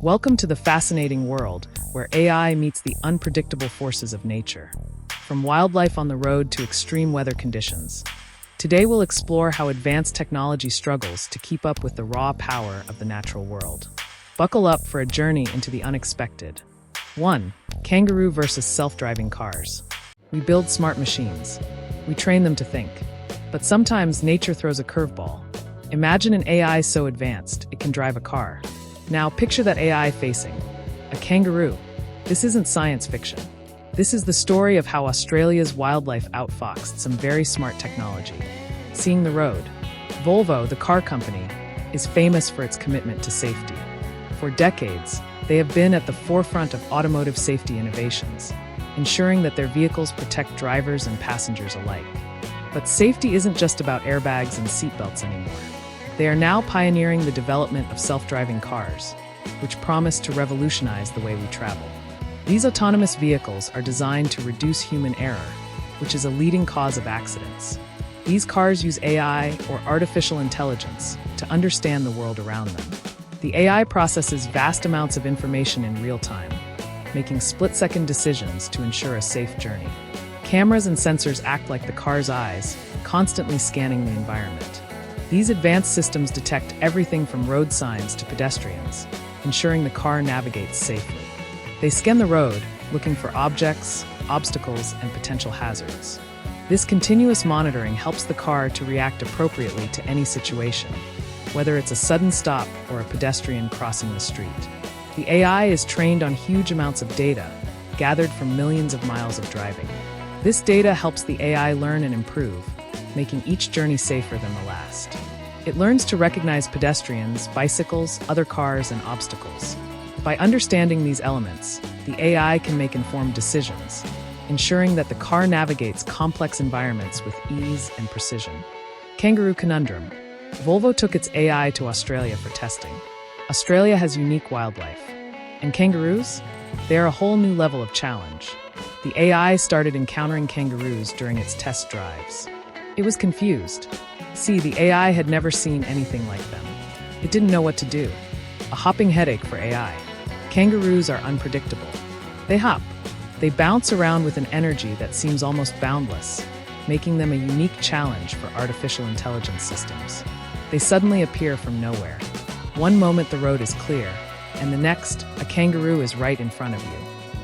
Welcome to the fascinating world where AI meets the unpredictable forces of nature. From wildlife on the road to extreme weather conditions. Today we'll explore how advanced technology struggles to keep up with the raw power of the natural world. Buckle up for a journey into the unexpected. 1. Kangaroo versus self-driving cars. We build smart machines. We train them to think. But sometimes nature throws a curveball. Imagine an AI so advanced it can drive a car. Now picture that AI facing a kangaroo. This isn't science fiction. This is the story of how Australia's wildlife outfoxed some very smart technology. Seeing the road. Volvo, the car company, is famous for its commitment to safety. For decades, they have been at the forefront of automotive safety innovations, ensuring that their vehicles protect drivers and passengers alike. But safety isn't just about airbags and seatbelts anymore. They are now pioneering the development of self-driving cars, which promise to revolutionize the way we travel. These autonomous vehicles are designed to reduce human error, which is a leading cause of accidents. These cars use AI, or artificial intelligence, to understand the world around them. The AI processes vast amounts of information in real time, making split-second decisions to ensure a safe journey. Cameras and sensors act like the car's eyes, constantly scanning the environment. These advanced systems detect everything from road signs to pedestrians, ensuring the car navigates safely. They scan the road, looking for objects, obstacles, and potential hazards. This continuous monitoring helps the car to react appropriately to any situation, whether it's a sudden stop or a pedestrian crossing the street. The AI is trained on huge amounts of data, gathered from millions of miles of driving. This data helps the AI learn and improve, making each journey safer than the last. It learns to recognize pedestrians, bicycles, other cars, and obstacles. By understanding these elements, the AI can make informed decisions, ensuring that the car navigates complex environments with ease and precision. Kangaroo conundrum. Volvo took its AI to Australia for testing. Australia has unique wildlife. And kangaroos? They are a whole new level of challenge. The AI started encountering kangaroos during its test drives. It was confused. See, the AI had never seen anything like them. It didn't know what to do. A hopping headache for AI. Kangaroos are unpredictable. They hop. They bounce around with an energy that seems almost boundless, making them a unique challenge for artificial intelligence systems. They suddenly appear from nowhere. One moment the road is clear, and the next, a kangaroo is right in front of you.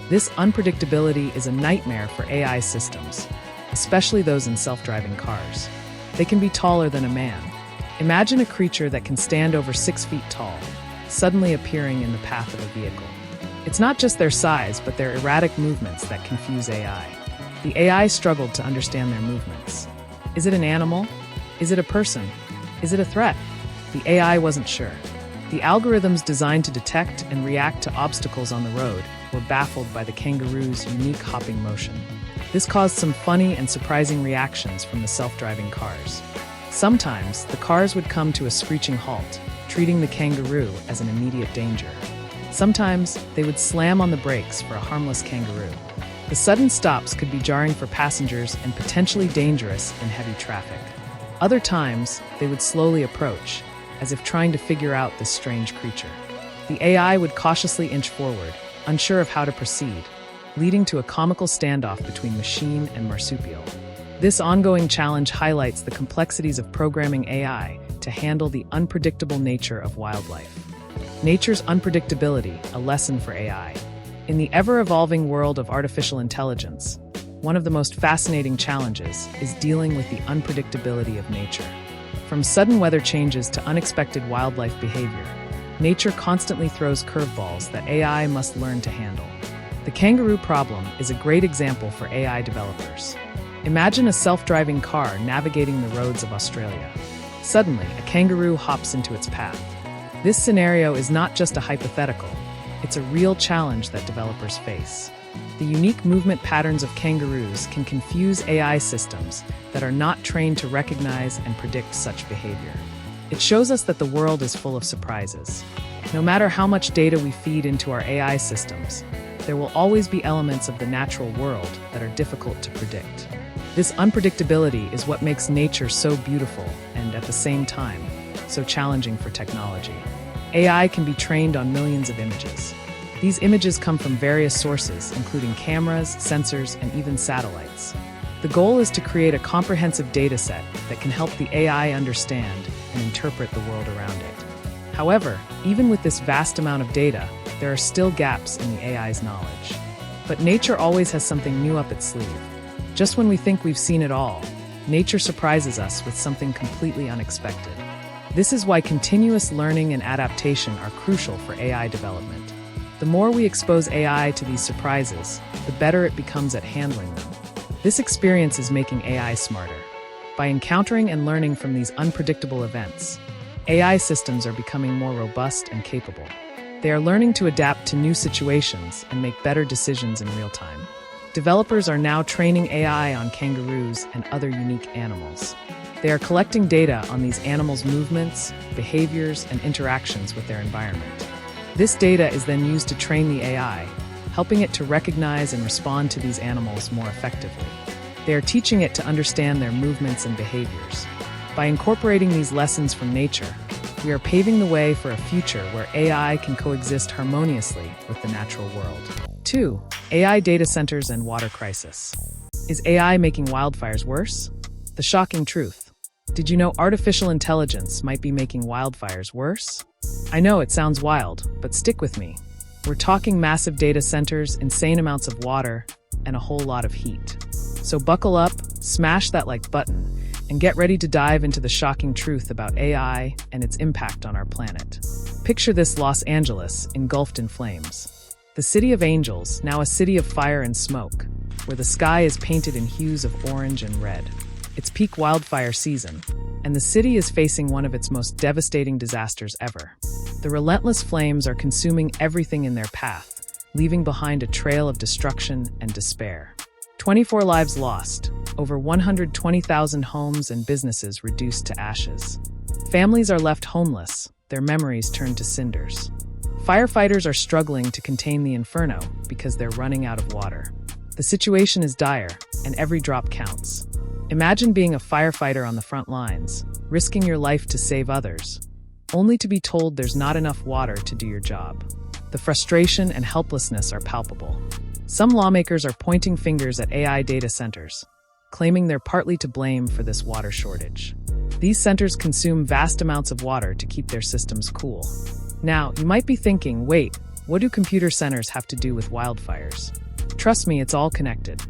This unpredictability is a nightmare for AI systems, especially those in self-driving cars. They can be taller than a man. Imagine a creature that can stand over 6 feet tall, suddenly appearing in the path of a vehicle. It's not just their size, but their erratic movements that confuse AI. The AI struggled to understand their movements. Is it an animal? Is it a person? Is it a threat? The AI wasn't sure. The algorithms designed to detect and react to obstacles on the road were baffled by the kangaroo's unique hopping motion. This caused some funny and surprising reactions from the self-driving cars. Sometimes, the cars would come to a screeching halt, treating the kangaroo as an immediate danger. Sometimes, they would slam on the brakes for a harmless kangaroo. The sudden stops could be jarring for passengers and potentially dangerous in heavy traffic. Other times, they would slowly approach, as if trying to figure out this strange creature. The AI would cautiously inch forward, unsure of how to proceed, leading to a comical standoff between machine and marsupial. This ongoing challenge highlights the complexities of programming AI to handle the unpredictable nature of wildlife. Nature's unpredictability, a lesson for AI. In the ever-evolving world of artificial intelligence, one of the most fascinating challenges is dealing with the unpredictability of nature. From sudden weather changes to unexpected wildlife behavior, nature constantly throws curveballs that AI must learn to handle. The kangaroo problem is a great example for AI developers. Imagine a self-driving car navigating the roads of Australia. Suddenly, a kangaroo hops into its path. This scenario is not just a hypothetical, it's a real challenge that developers face. The unique movement patterns of kangaroos can confuse AI systems that are not trained to recognize and predict such behavior. It shows us that the world is full of surprises. No matter how much data we feed into our AI systems, there will always be elements of the natural world that are difficult to predict. This unpredictability is what makes nature so beautiful and, at the same time, so challenging for technology. AI can be trained on millions of images. These images come from various sources, including cameras, sensors, and even satellites. The goal is to create a comprehensive dataset that can help the AI understand and interpret the world around it. However, even with this vast amount of data, there are still gaps in the AI's knowledge. But nature always has something new up its sleeve. Just when we think we've seen it all, nature surprises us with something completely unexpected. This is why continuous learning and adaptation are crucial for AI development. The more we expose AI to these surprises, the better it becomes at handling them. This experience is making AI smarter. By encountering and learning from these unpredictable events, AI systems are becoming more robust and capable. They are learning to adapt to new situations and make better decisions in real time. Developers are now training AI on kangaroos and other unique animals. They are collecting data on these animals' movements, behaviors, and interactions with their environment. This data is then used to train the AI, helping it to recognize and respond to these animals more effectively. They are teaching it to understand their movements and behaviors. By incorporating these lessons from nature, we are paving the way for a future where AI can coexist harmoniously with the natural world. 2. AI data centers and water crisis. Is AI making wildfires worse? The shocking truth. Did you know artificial intelligence might be making wildfires worse? I know it sounds wild, but stick with me. We're talking massive data centers, insane amounts of water, and a whole lot of heat. So buckle up, smash that like button, and get ready to dive into the shocking truth about AI and its impact on our planet. Picture this: Los Angeles, engulfed in flames. The city of angels, now a city of fire and smoke, where the sky is painted in hues of orange and red. It's peak wildfire season, and the city is facing one of its most devastating disasters ever. The relentless flames are consuming everything in their path, leaving behind a trail of destruction and despair. 24 lives lost, over 120,000 homes and businesses reduced to ashes. Families are left homeless, their memories turned to cinders. Firefighters are struggling to contain the inferno because they're running out of water. The situation is dire, and every drop counts. Imagine being a firefighter on the front lines, risking your life to save others, only to be told there's not enough water to do your job. The frustration and helplessness are palpable. Some lawmakers are pointing fingers at AI data centers, claiming they're partly to blame for this water shortage. These centers consume vast amounts of water to keep their systems cool. Now, you might be thinking, wait, what do computer centers have to do with wildfires? Trust me, it's all connected.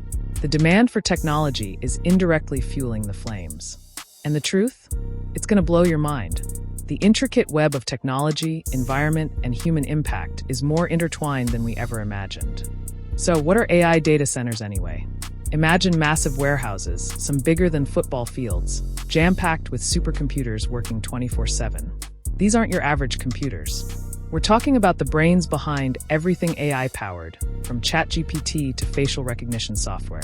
The demand for technology is indirectly fueling the flames. And the truth? It's going to blow your mind. The intricate web of technology, environment, and human impact is more intertwined than we ever imagined. So, what are AI data centers anyway? Imagine massive warehouses, some bigger than football fields, jam-packed with supercomputers working 24/7. These aren't your average computers. We're talking about the brains behind everything AI-powered, from ChatGPT to facial recognition software.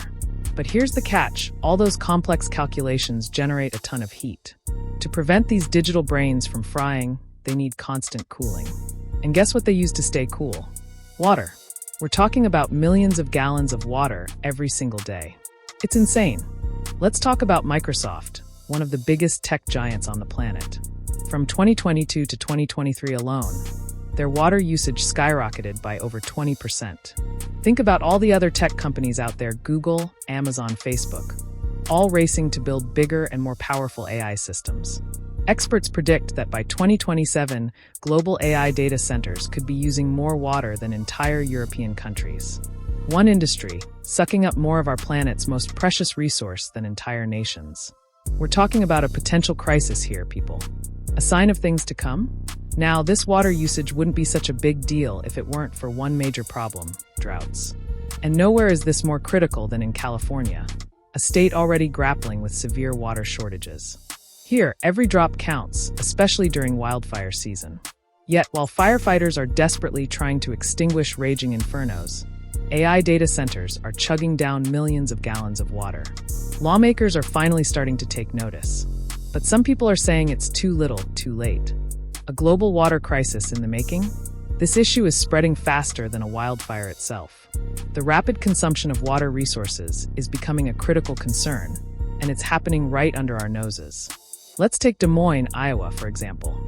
But here's the catch: all those complex calculations generate a ton of heat. To prevent these digital brains from frying, they need constant cooling. And guess what they use to stay cool? Water. We're talking about millions of gallons of water every single day. It's insane. Let's talk about Microsoft, one of the biggest tech giants on the planet. From 2022 to 2023 alone, their water usage skyrocketed by over 20%. Think about all the other tech companies out there: Google, Amazon, Facebook, all racing to build bigger and more powerful AI systems. Experts predict that by 2027, global AI data centers could be using more water than entire European countries. One industry, sucking up more of our planet's most precious resource than entire nations. We're talking about a potential crisis here, people. A sign of things to come? Now, this water usage wouldn't be such a big deal if it weren't for one major problem: droughts. And nowhere is this more critical than in California, a state already grappling with severe water shortages. Here, every drop counts, especially during wildfire season. Yet, while firefighters are desperately trying to extinguish raging infernos, AI data centers are chugging down millions of gallons of water. Lawmakers are finally starting to take notice. But some people are saying it's too little, too late. A global water crisis in the making? This issue is spreading faster than a wildfire itself. The rapid consumption of water resources is becoming a critical concern, and it's happening right under our noses. Let's take Des Moines, Iowa, for example.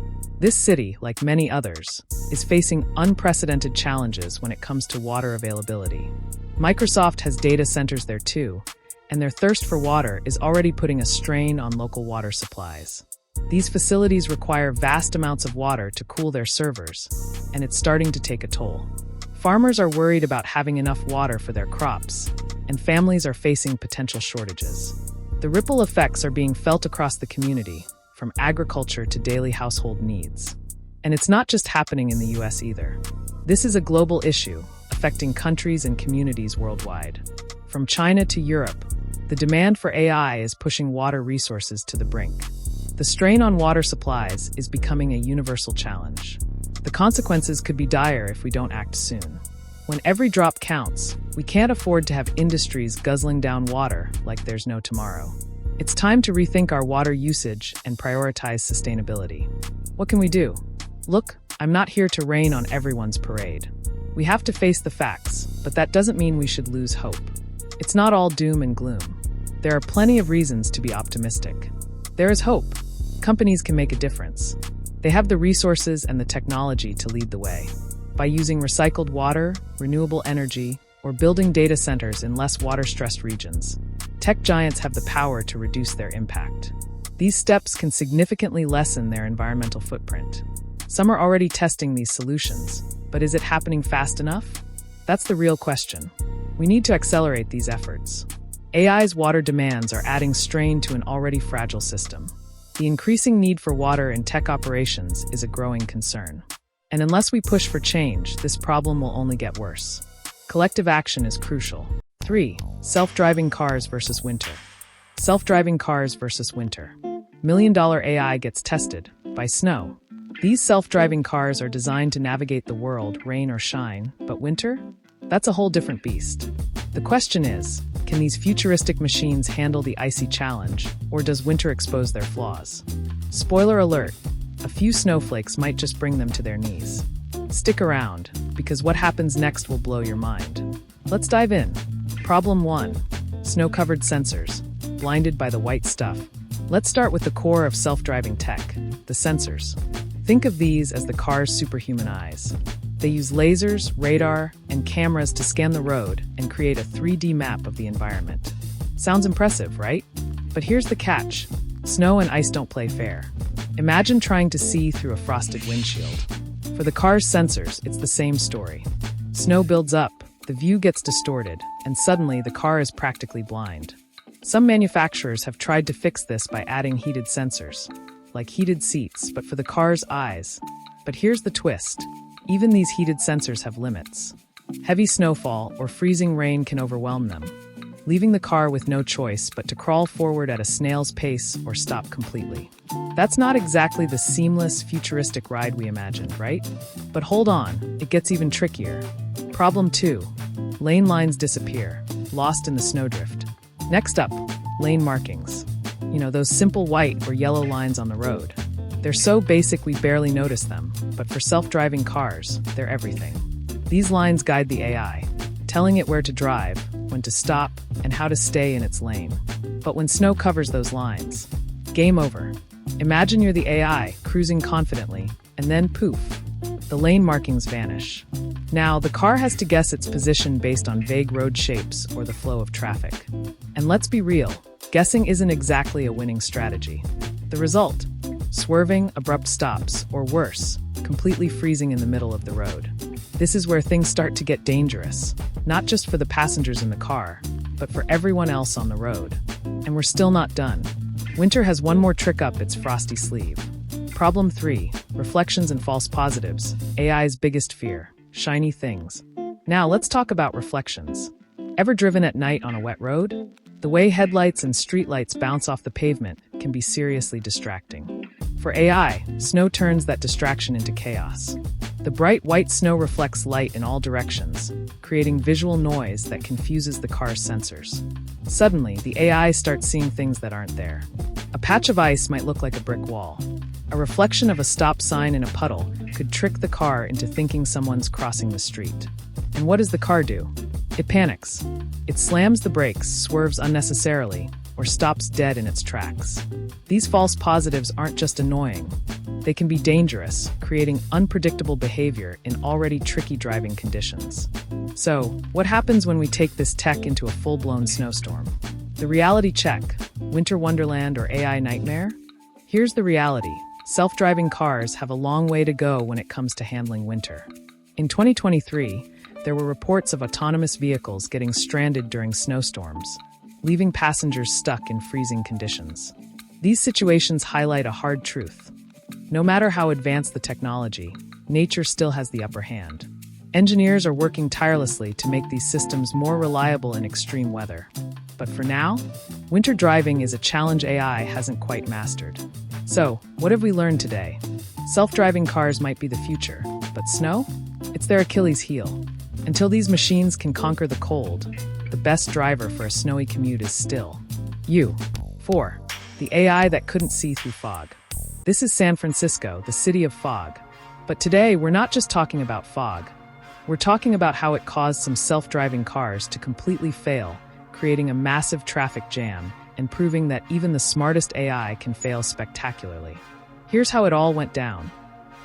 This city, like many others, is facing unprecedented challenges when it comes to water availability. Microsoft has data centers there too, and their thirst for water is already putting a strain on local water supplies. These facilities require vast amounts of water to cool their servers, and it's starting to take a toll. Farmers are worried about having enough water for their crops, and families are facing potential shortages. The ripple effects are being felt across the community, from agriculture to daily household needs. And it's not just happening in the US either. This is a global issue, affecting countries and communities worldwide. From China to Europe, the demand for AI is pushing water resources to the brink. The strain on water supplies is becoming a universal challenge. The consequences could be dire if we don't act soon. When every drop counts, we can't afford to have industries guzzling down water like there's no tomorrow. It's time to rethink our water usage and prioritize sustainability. What can we do? Look, I'm not here to rain on everyone's parade. We have to face the facts, but that doesn't mean we should lose hope. It's not all doom and gloom. There are plenty of reasons to be optimistic. There is hope. Companies can make a difference. They have the resources and the technology to lead the way. By using recycled water, renewable energy, or building data centers in less water-stressed regions, tech giants have the power to reduce their impact. These steps can significantly lessen their environmental footprint. Some are already testing these solutions, but is it happening fast enough? That's the real question. We need to accelerate these efforts. AI's water demands are adding strain to an already fragile system. The increasing need for water in tech operations is a growing concern. And unless we push for change, this problem will only get worse. Collective action is crucial. 3. Self-driving cars versus winter. Self-driving cars versus winter. Million-dollar AI gets tested by snow. These self-driving cars are designed to navigate the world, rain or shine, but winter? That's a whole different beast. The question is, can these futuristic machines handle the icy challenge, or does winter expose their flaws? Spoiler alert, a few snowflakes might just bring them to their knees. Stick around, because what happens next will blow your mind. Let's dive in. Problem 1. Snow-covered sensors, blinded by the white stuff. Let's start with the core of self-driving tech, the sensors. Think of these as the car's superhuman eyes. They use lasers, radar, and cameras to scan the road and create a 3D map of the environment. Sounds impressive, right? But here's the catch. Snow and ice don't play fair. Imagine trying to see through a frosted windshield. For the car's sensors, it's the same story. Snow builds up, the view gets distorted, and suddenly the car is practically blind. Some manufacturers have tried to fix this by adding heated sensors, like heated seats, but for the car's eyes. But here's the twist. Even these heated sensors have limits. Heavy snowfall or freezing rain can overwhelm them, leaving the car with no choice but to crawl forward at a snail's pace or stop completely. That's not exactly the seamless, futuristic ride we imagined, right? But hold on, it gets even trickier. Problem 2. Lane lines disappear, lost in the snowdrift. Next up, lane markings. Those simple white or yellow lines on the road. They're so basic we barely notice them, but for self-driving cars, they're everything. These lines guide the AI, telling it where to drive, when to stop, and how to stay in its lane. But when snow covers those lines, game over. Imagine you're the AI, cruising confidently, and then poof, the lane markings vanish. Now, the car has to guess its position based on vague road shapes or the flow of traffic. And let's be real, guessing isn't exactly a winning strategy. The result? Swerving, abrupt stops, or worse, completely freezing in the middle of the road. This is where things start to get dangerous, not just for the passengers in the car, but for everyone else on the road. And we're still not done. Winter has one more trick up its frosty sleeve. Problem 3. Reflections and false positives, AI's biggest fear, shiny things. Now let's talk about reflections. Ever driven at night on a wet road? The way headlights and streetlights bounce off the pavement can be seriously distracting. For AI, snow turns that distraction into chaos. The bright white snow reflects light in all directions, creating visual noise that confuses the car's sensors. Suddenly, the AI starts seeing things that aren't there. A patch of ice might look like a brick wall. A reflection of a stop sign in a puddle could trick the car into thinking someone's crossing the street. And what does the car do? It panics. It slams the brakes, swerves unnecessarily, or stops dead in its tracks. These false positives aren't just annoying. They can be dangerous, creating unpredictable behavior in already tricky driving conditions. So, what happens when we take this tech into a full-blown snowstorm? The reality check: winter wonderland or AI nightmare? Here's the reality. Self-driving cars have a long way to go when it comes to handling winter. In 2023, there were reports of autonomous vehicles getting stranded during snowstorms, leaving passengers stuck in freezing conditions. These situations highlight a hard truth. No matter how advanced the technology, nature still has the upper hand. Engineers are working tirelessly to make these systems more reliable in extreme weather. But for now, winter driving is a challenge AI hasn't quite mastered. So, what have we learned today? Self-driving cars might be the future, but snow? It's their Achilles heel. Until these machines can conquer the cold, the best driver for a snowy commute is still you. 4. The AI that couldn't see through fog. This is San Francisco, the city of fog. But today, we're not just talking about fog. We're talking about how it caused some self-driving cars to completely fail, creating a massive traffic jam and proving that even the smartest AI can fail spectacularly. Here's how it all went down.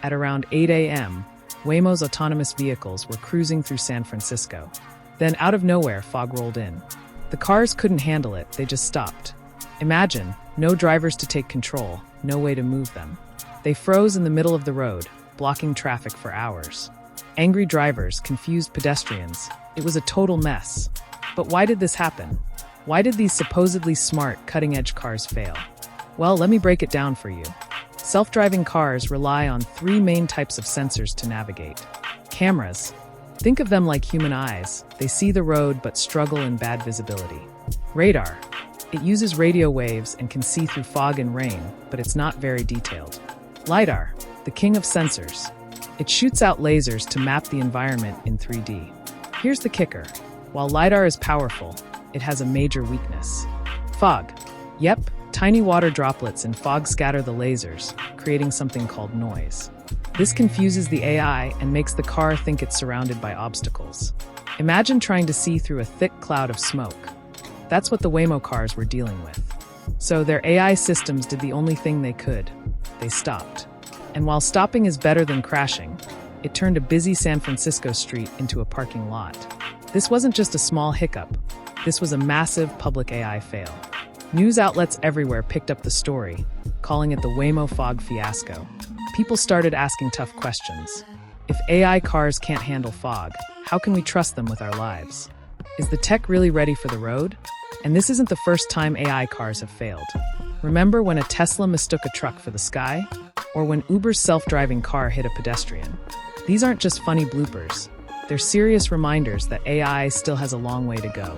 At around 8 a.m., Waymo's autonomous vehicles were cruising through San Francisco. Then, out of nowhere, fog rolled in. The cars couldn't handle it, they just stopped. Imagine, no drivers to take control, no way to move them. They froze in the middle of the road, blocking traffic for hours. Angry drivers, confused pedestrians. It was a total mess. But why did this happen? Why did these supposedly smart, cutting-edge cars fail? Well, let me break it down for you. Self-driving cars rely on 3 main types of sensors to navigate. Cameras. Think of them like human eyes. They see the road but struggle in bad visibility. Radar. It uses radio waves and can see through fog and rain, but it's not very detailed. LiDAR. The king of sensors. It shoots out lasers to map the environment in 3D. Here's the kicker. While LiDAR is powerful, it has a major weakness. Fog. Yep, tiny water droplets in fog scatter the lasers, creating something called noise. This confuses the AI and makes the car think it's surrounded by obstacles. Imagine trying to see through a thick cloud of smoke. That's what the Waymo cars were dealing with. So their AI systems did the only thing they could. They stopped. And while stopping is better than crashing, it turned a busy San Francisco street into a parking lot. This wasn't just a small hiccup. This was a massive public AI fail. News outlets everywhere picked up the story, calling it the Waymo fog fiasco. People started asking tough questions. If AI cars can't handle fog, how can we trust them with our lives? Is the tech really ready for the road? And this isn't the first time AI cars have failed. Remember when a Tesla mistook a truck for the sky? Or when Uber's self-driving car hit a pedestrian? These aren't just funny bloopers. They're serious reminders that AI still has a long way to go.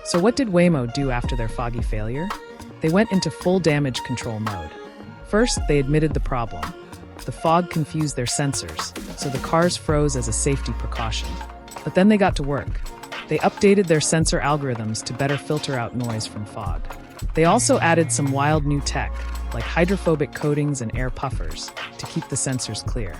So what did Waymo do after their foggy failure? They went into full damage control mode. First, they admitted the problem. The fog confused their sensors, so the cars froze as a safety precaution. But then they got to work. They updated their sensor algorithms to better filter out noise from fog. They also added some wild new tech, like hydrophobic coatings and air puffers, to keep the sensors clear.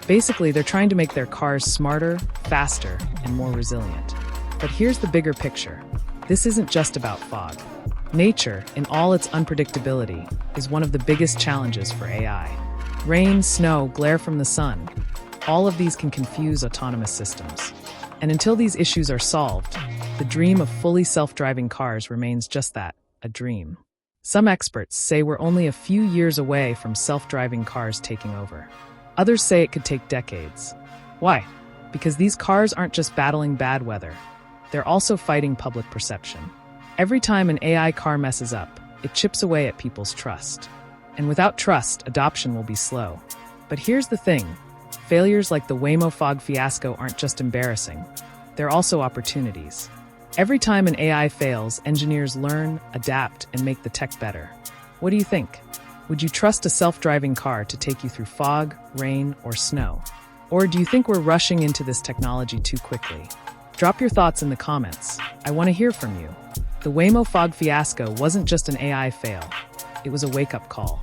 Basically, they're trying to make their cars smarter, faster, and more resilient. But here's the bigger picture. This isn't just about fog. Nature, in all its unpredictability, is one of the biggest challenges for AI. Rain, snow, glare from the sun. All of these can confuse autonomous systems. And until these issues are solved, the dream of fully self-driving cars remains just that, a dream. Some experts say we're only a few years away from self-driving cars taking over. Others say it could take decades. Why? Because these cars aren't just battling bad weather. They're also fighting public perception. Every time an AI car messes up, it chips away at people's trust. And without trust, adoption will be slow. But here's the thing. Failures like the Waymo fog fiasco aren't just embarrassing. They're also opportunities. Every time an AI fails, engineers learn, adapt, and make the tech better. What do you think? Would you trust a self-driving car to take you through fog, rain, or snow? Or do you think we're rushing into this technology too quickly? Drop your thoughts in the comments. I want to hear from you. The Waymo fog fiasco wasn't just an AI fail. It was a wake-up call.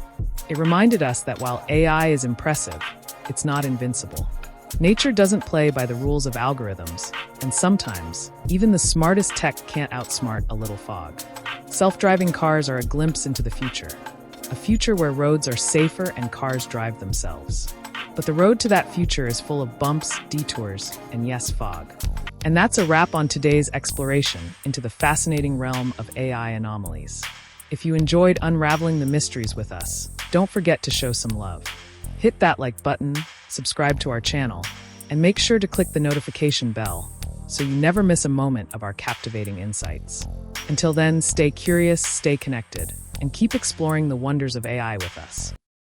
It reminded us that while AI is impressive, it's not invincible. Nature doesn't play by the rules of algorithms, and sometimes, even the smartest tech can't outsmart a little fog. Self-driving cars are a glimpse into the future, a future where roads are safer and cars drive themselves. But the road to that future is full of bumps, detours, and yes, fog. And that's a wrap on today's exploration into the fascinating realm of AI anomalies. If you enjoyed unraveling the mysteries with us, don't forget to show some love. Hit that like button, subscribe to our channel, and make sure to click the notification bell so you never miss a moment of our captivating insights. Until then, stay curious, stay connected, and keep exploring the wonders of AI with us.